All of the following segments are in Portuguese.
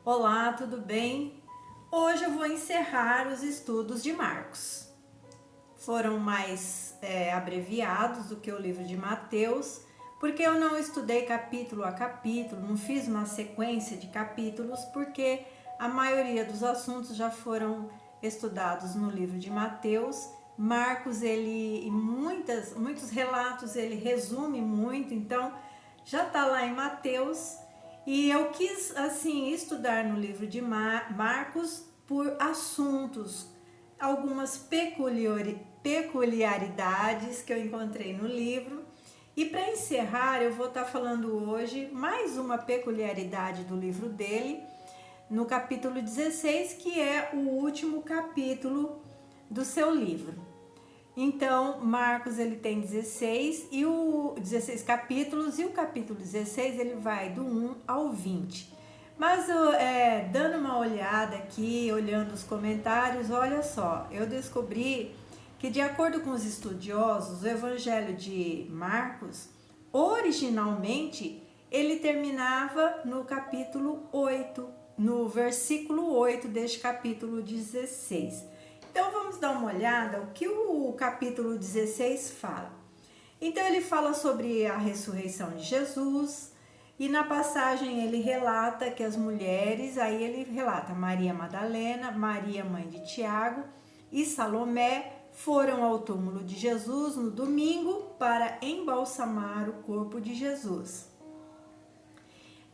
Olá, tudo bem? Hoje eu vou encerrar os estudos de Marcos. Foram mais abreviados do que o livro de Mateus, porque eu não estudei capítulo a capítulo, não fiz uma sequência de capítulos, porque a maioria dos assuntos já foram estudados no livro de Mateus. Marcos, ele, em muitos relatos, ele resume muito, então já está lá em Mateus. E eu quis, assim, estudar no livro de Marcos por assuntos, algumas peculiaridades que eu encontrei no livro. E para encerrar, eu vou estar falando hoje mais uma peculiaridade do livro dele, no capítulo 16, que é o último capítulo do seu livro. Então, Marcos ele tem 16 capítulos e o capítulo 16 ele vai do 1 ao 20. Mas dando uma olhada aqui, olhando os comentários, olha só, eu descobri que de acordo com os estudiosos, o Evangelho de Marcos, originalmente, ele terminava no capítulo 8, no versículo 8 deste capítulo 16. Então vamos dar uma olhada o que o capítulo 16 fala. Então ele fala sobre a ressurreição de Jesus e na passagem ele relata que as mulheres, aí ele relata Maria Madalena, Maria mãe de Tiago e Salomé foram ao túmulo de Jesus no domingo para embalsamar o corpo de Jesus.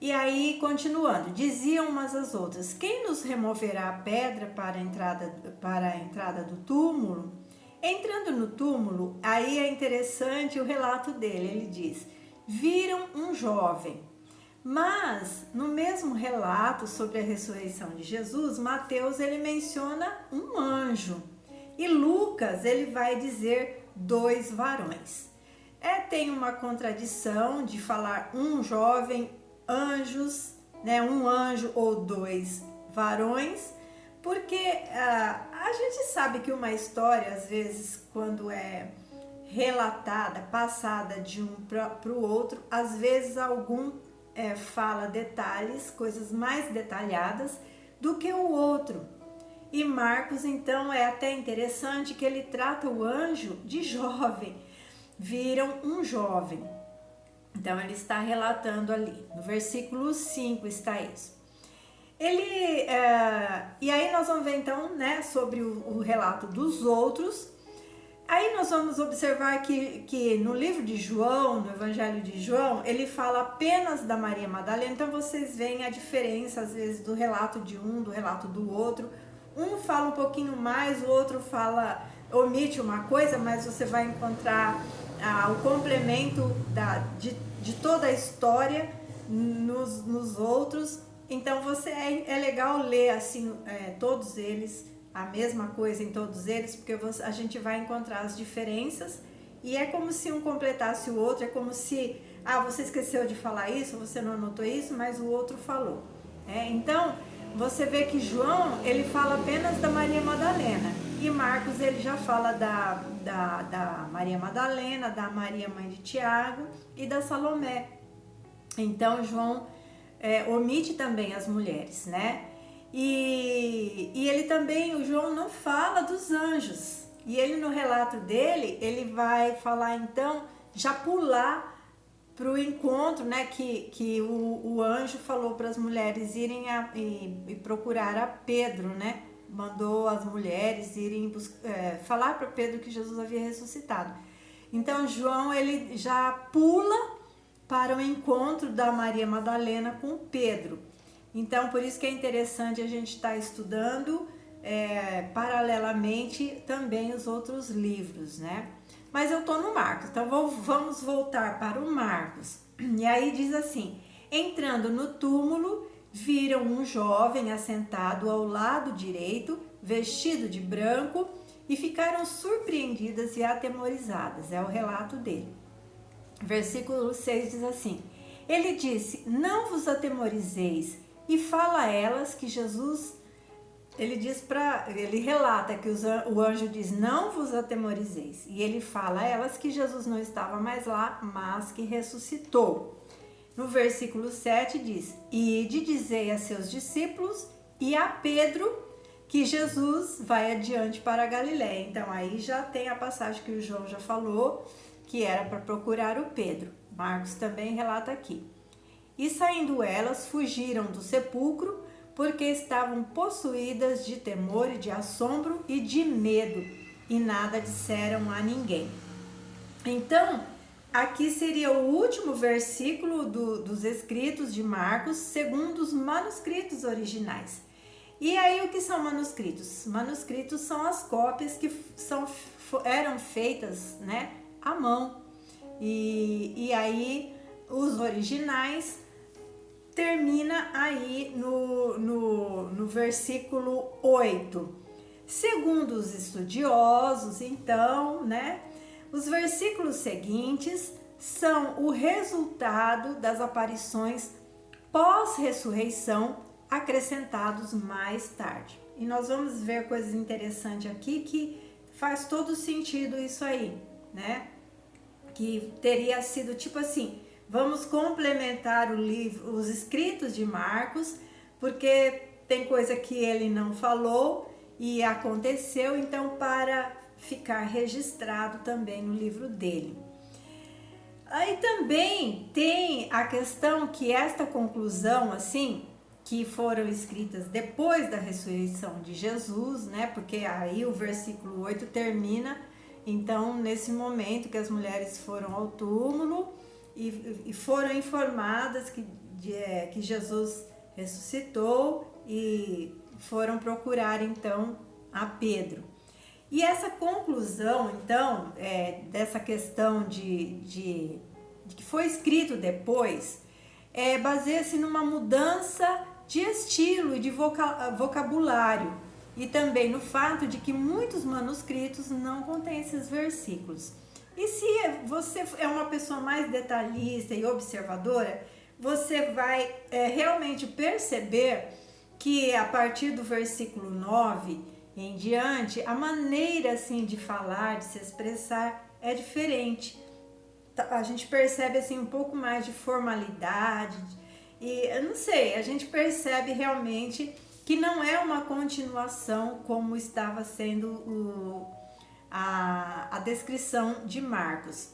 E aí, continuando, diziam umas às outras: quem nos removerá a pedra para a entrada do túmulo? Entrando no túmulo, aí é interessante o relato dele. Ele diz: viram um jovem. Mas, no mesmo relato sobre a ressurreição de Jesus, Mateus ele menciona um anjo. E Lucas ele vai dizer 2 varões. Tem uma contradição de falar um jovem, anjos, né, um anjo ou 2 varões, porque a gente sabe que uma história, às vezes, quando é relatada, passada de um para o outro, às vezes algum fala detalhes, coisas mais detalhadas do que o outro. E Marcos, então, é até interessante que ele trata o anjo de jovem. Viram um jovem. Então, ele está relatando ali, no versículo 5 está isso. E aí nós vamos ver então, né, sobre o relato dos outros. Aí nós vamos observar que no livro de João, no Evangelho de João, ele fala apenas da Maria Madalena. Então vocês veem a diferença, às vezes, do relato de um, do relato do outro. Um fala um pouquinho mais, o outro omite uma coisa, mas você vai encontrar o complemento de toda a história nos outros. Então é legal ler assim todos eles, a mesma coisa em todos eles, porque a gente vai encontrar as diferenças e é como se um completasse o outro, é como se você esqueceu de falar isso, você não anotou isso, mas o outro falou. Então você vê que João ele fala apenas da Maria Madalena e Marcos ele já fala da Maria Madalena, da Maria mãe de Tiago e da Salomé. Então João omite também as mulheres, né? E ele também, o João não fala dos anjos. E ele no relato dele, ele vai falar então, já pular para o encontro, né? Que o anjo falou para as mulheres irem e procurar a Pedro, né? Mandou as mulheres irem falar para Pedro que Jesus havia ressuscitado. Então João ele já pula para o encontro da Maria Madalena com Pedro. Então, por isso que é interessante a gente estar estudando paralelamente também os outros livros, né? Mas eu estou no Marcos, então vamos voltar para o Marcos. E aí diz assim: entrando no túmulo, viram um jovem assentado ao lado direito, vestido de branco, e ficaram surpreendidas e atemorizadas. É o relato dele. Versículo 6 diz assim: ele disse: não vos atemorizeis, e fala a elas que Jesus, ele relata que o anjo diz: não vos atemorizeis, e ele fala a elas que Jesus não estava mais lá, mas que ressuscitou. no versículo 7 diz: Ide, dizei a seus discípulos e a Pedro que Jesus vai adiante para a Galiléia. Então aí já tem a passagem que o João já falou, que era para procurar o Pedro. Marcos também relata aqui. E saindo elas, fugiram do sepulcro, porque estavam possuídas de temor e de assombro e de medo, e nada disseram a ninguém. Então, aqui seria o último versículo dos escritos de Marcos, segundo os manuscritos originais. E aí, o que são manuscritos? Manuscritos são as cópias que eram feitas, né, à mão. E aí, os originais termina aí no versículo 8. Segundo os estudiosos, então, né, os versículos seguintes são o resultado das aparições pós-ressurreição acrescentados mais tarde. E nós vamos ver coisas interessantes aqui que faz todo sentido isso aí, né? Que teria sido tipo assim, vamos complementar o livro, os escritos de Marcos, porque tem coisa que ele não falou e aconteceu, então para ficar registrado também no livro dele. Aí também tem a questão que esta conclusão, assim, que foram escritas depois da ressurreição de Jesus, né? Porque aí o versículo 8 termina, então, nesse momento que as mulheres foram ao túmulo e foram informadas que Jesus ressuscitou e foram procurar, então, a Pedro. E essa conclusão, então, dessa questão de que foi escrito depois, baseia-se numa mudança de estilo e de vocabulário, e também no fato de que muitos manuscritos não contêm esses versículos. E se você é uma pessoa mais detalhista e observadora, você vai realmente perceber que a partir do versículo 9 em diante, a maneira assim de falar, de se expressar é diferente. A gente percebe assim um pouco mais de formalidade, e eu não sei, a gente percebe realmente que não é uma continuação como estava sendo a descrição de Marcos.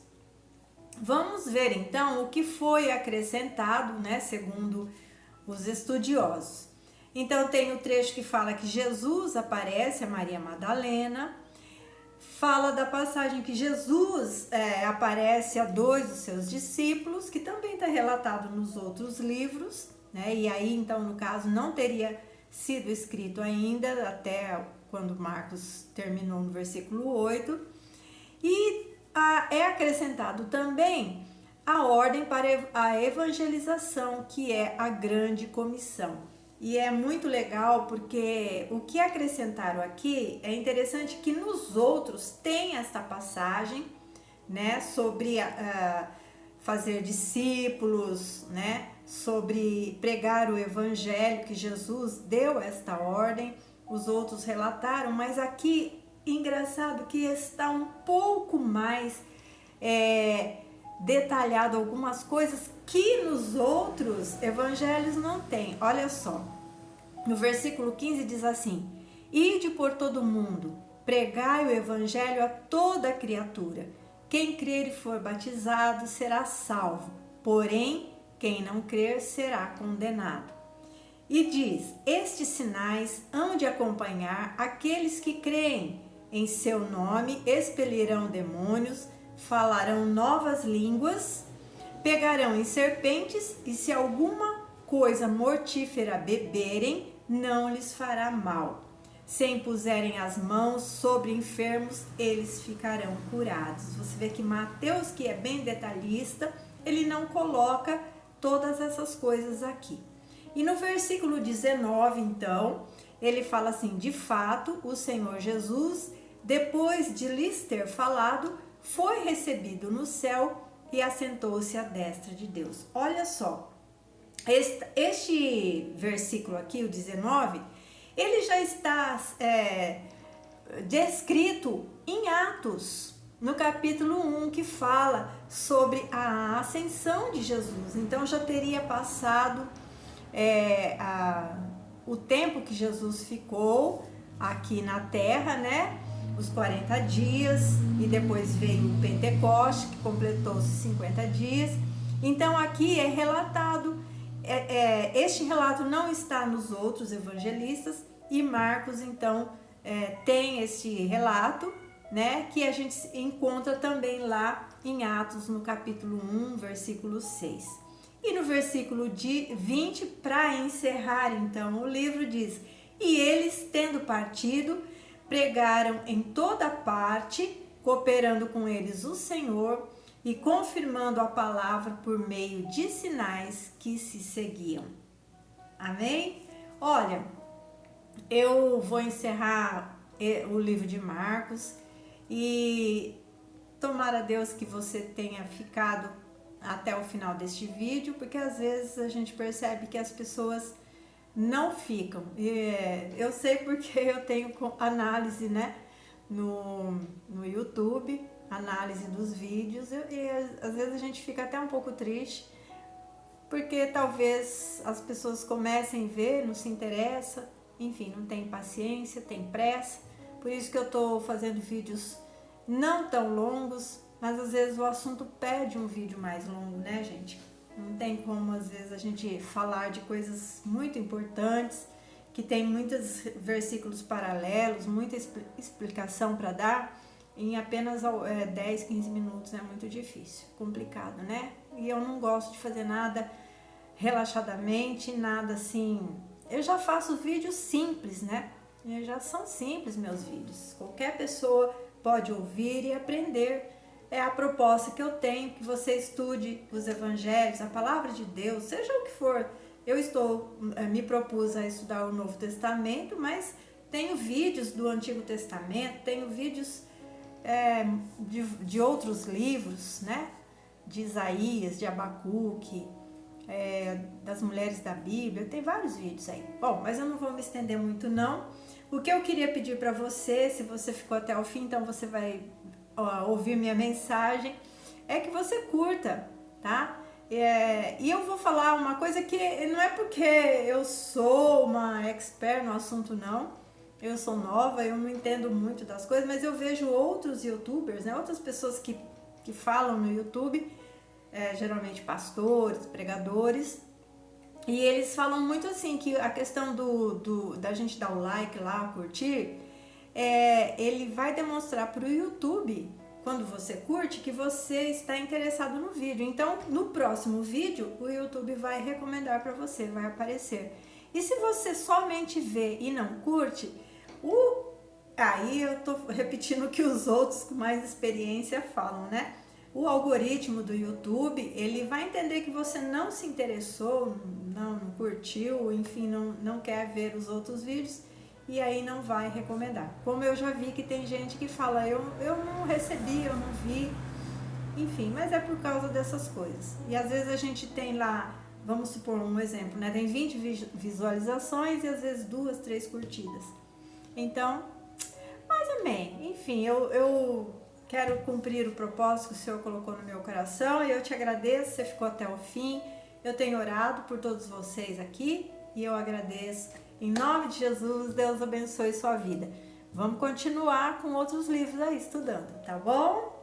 Vamos ver então o que foi acrescentado, né, segundo os estudiosos. Então tem o trecho que fala que Jesus aparece a Maria Madalena, fala da passagem que Jesus aparece a 2 dos seus discípulos, que também está relatado nos outros livros, né? E aí então no caso não teria sido escrito ainda até quando Marcos terminou no versículo 8, e é acrescentado também a ordem para a evangelização, que é a grande comissão. E é muito legal porque o que acrescentaram aqui é interessante que nos outros tem esta passagem, né, sobre fazer discípulos, né, sobre pregar o evangelho, que Jesus deu esta ordem, os outros relataram, mas aqui, engraçado que está um pouco mais detalhado algumas coisas que nos outros evangelhos não tem. Olha só, no versículo 15 diz assim: Ide por todo o mundo, pregai o evangelho a toda criatura. Quem crer e for batizado será salvo, porém, quem não crer será condenado. E diz: Estes sinais hão de acompanhar aqueles que creem. Em seu nome expelirão demônios, falarão novas línguas, pegarão em serpentes, e se alguma coisa mortífera beberem, não lhes fará mal. Se impuserem as mãos sobre enfermos, eles ficarão curados. Você vê que Mateus, que é bem detalhista, ele não coloca todas essas coisas aqui. E no versículo 19, então, ele fala assim: de fato, o Senhor Jesus, depois de lhes ter falado, foi recebido no céu e assentou-se à destra de Deus. Olha só, este versículo aqui, o 19, ele já está descrito em Atos. no capítulo 1, que fala sobre a ascensão de Jesus. Então já teria passado o tempo que Jesus ficou aqui na terra, né? Os 40 dias, e depois veio o Pentecoste, que completou-se 50 dias. Então aqui é relatado, este relato não está nos outros evangelistas, e Marcos então tem este relato, né, que a gente encontra também lá em Atos, no capítulo 1, versículo 6. E no versículo 20, para encerrar então o livro, diz: e eles, tendo partido, pregaram em toda parte, cooperando com eles o Senhor e confirmando a palavra por meio de sinais que se seguiam. Amém? Olha, eu vou encerrar o livro de Marcos e tomara a Deus que você tenha ficado até o final deste vídeo, porque às vezes a gente percebe que as pessoas não ficam. Eu sei porque eu tenho análise, né, no YouTube, análise dos vídeos, e às vezes a gente fica até um pouco triste, porque talvez as pessoas comecem a ver, não se interessa, enfim, não tem paciência, tem pressa. Por isso que eu tô fazendo vídeos não tão longos, mas às vezes o assunto pede um vídeo mais longo, né, gente? Não tem como, às vezes, a gente falar de coisas muito importantes, que tem muitos versículos paralelos, muita explicação para dar, em apenas 10, 15 minutos. É muito difícil, complicado, né? E eu não gosto de fazer nada relaxadamente, nada assim. Eu já faço vídeos simples, né? Já são simples meus vídeos. Qualquer pessoa pode ouvir e aprender. É a proposta que eu tenho, que você estude os evangelhos, a palavra de Deus, seja o que for. Eu me propus a estudar o Novo Testamento, mas tenho vídeos do Antigo Testamento, tenho vídeos de outros livros, né? De Isaías, de Abacuque, das mulheres da Bíblia, tem vários vídeos aí. Bom, mas eu não vou me estender muito não. O que eu queria pedir para você, se você ficou até o fim, então você vai ouvir minha mensagem, é que você curta, tá? E eu vou falar uma coisa que não é porque eu sou uma expert no assunto, não. Eu sou nova, eu não entendo muito das coisas, mas eu vejo outros youtubers, né? Outras pessoas que falam no YouTube, geralmente pastores, pregadores, e eles falam muito assim, que a questão da gente dar o like lá, curtir, ele vai demonstrar para o YouTube, quando você curte, que você está interessado no vídeo. Então, no próximo vídeo, o YouTube vai recomendar para você, vai aparecer. E se você somente vê e não curte, aí eu tô repetindo o que os outros com mais experiência falam, né? O algoritmo do YouTube, ele vai entender que você não se interessou, não curtiu, enfim, não quer ver os outros vídeos, e aí não vai recomendar. Como eu já vi que tem gente que fala, eu não recebi, eu não vi, enfim, mas é por causa dessas coisas. E às vezes a gente tem lá, vamos supor um exemplo, né? Tem 20 visualizações e às vezes 2, 3 curtidas. Então, mas amém. Enfim, eu quero cumprir o propósito que o Senhor colocou no meu coração, e eu te agradeço, você ficou até o fim. Eu tenho orado por todos vocês aqui e eu agradeço. Em nome de Jesus, Deus abençoe sua vida. Vamos continuar com outros livros aí estudando, tá bom?